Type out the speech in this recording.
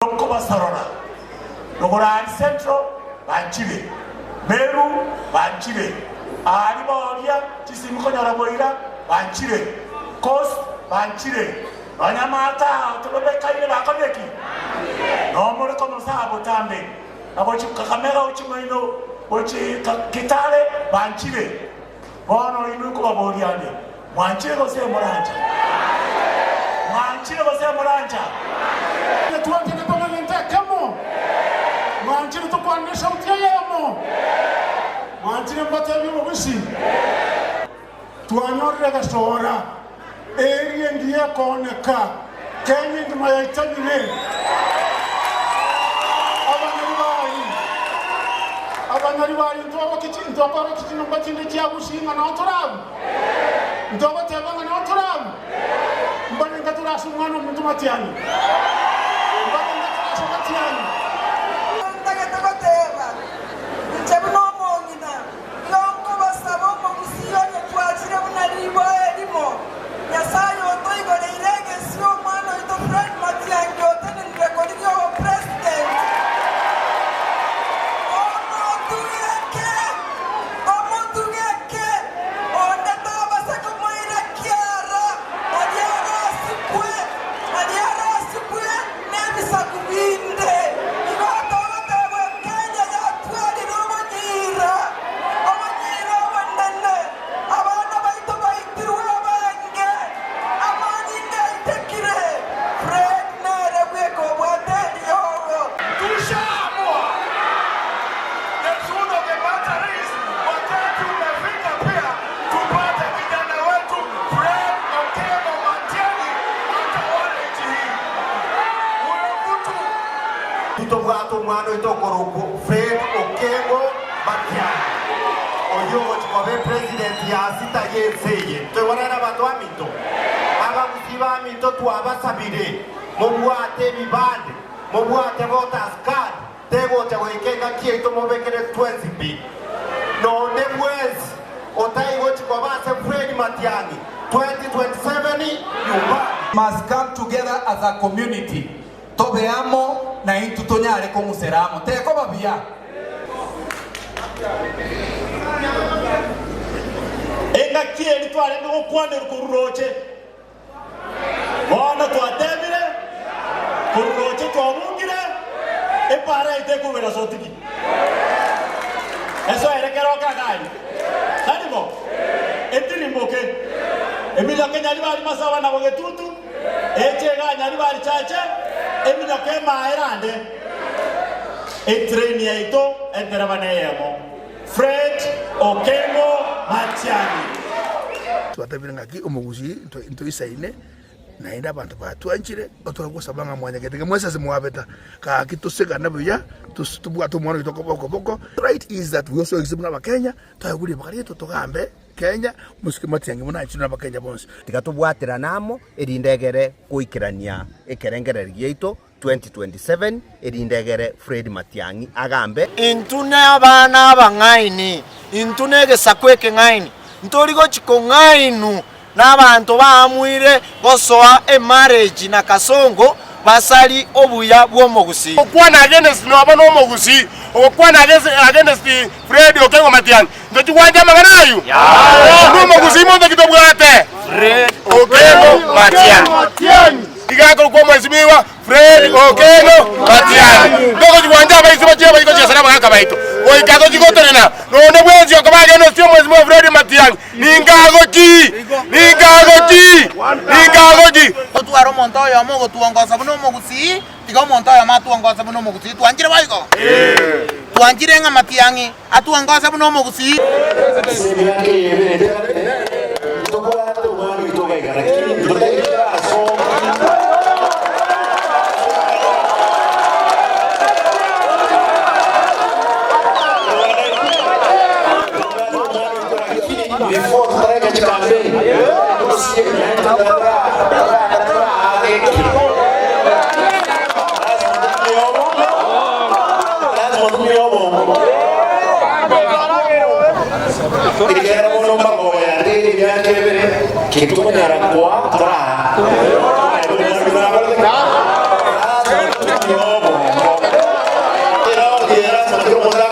Barcelona, Logorani Central, Banchile, Meru, Banchile, Ariboria, Tisimkonya Boira, Banchile, Coast, Banchile, Banyamata, Tolobeka, Bakoneki, no more Konosa, Botambe, Abochi Kakamera, Uchimino, Bochi Kitale, Banchile, Bono Inuko Boriani, Manchile was a Moranja, Manchile was a Moranja. Manchile to kwani sauti yamo Manchile mbatabi mubusi tuanyorre gasora area ndia koneka Kenya ndimayitanyire abanyari bari ntokora kitino batinde cyagushinga na oturabu ndogo tebanga na oturabu mbane ngaturasha umwana umuntu matiyani mbane ngaturasha matiyani Itogato mano itokorogo Fred Okengo Matiang'i oyo chikobe president ya sita yezeye twana bantu amito abamusiba amito twabasabire mubwate bibande mubwate voters card tegote wekenga kieto mubekere 20 none mwezi otaigo chikobase Fred Matiang'i 2027 yumba must come together as a community tobeamo na intutonyare ko museramo teko babia enga kieli twale no kwane kururoche wana twatebire kururoche twabungire e para ite kubera sotiki eso erekero kagani sanimo etirimboke emila Kenya libali masaba na bogetutu echega nyali bali chache emina kema erande etreni yaito enterabaneyemo Fred Okengo Matiang'i twatabira ngaki umuguzi into isaine naenda abantu batwanjire otwagusabanga mwanya getege mwese simwabeta ka kitosega nabuya tubwa tumwana kitoko boko right is that we also exist na Kenya twaguri bakari totogambe Kenya musiki Matiang'i muna chino na Kenya bonse tigatubwatira namo erindegere kuikirania ekerengere ryeito 2027 erindegere Fred Matiang'i agambe intune abana abangaini intune gesakweke ngaini ntorigo chikongainu n'abantu baamwire gosoa marriage na kasongo basali obuya bw'omugusi okwana against no mugusi okwana against Fred Okengo Matiang'i ndochi kwanja maganayo no mugusi mo ndikitobwate Fred Okengo Matiang'i igako kwa mheshimiwa Fred Okengo Matiang'i ndoko kwanja baisi bacheba iko chesana baka baito oikago jigotorena none bwenzi okabaga no sio mheshimiwa Fred Matiang'i ningago ji otwaro montoyo mo gotuongoza buno mugusi tiga montoyo matuongoza buno mugusi twanjire baiko twanjire nga Matiang'i atuongoza buno mugusi que tú me darás 4 Motari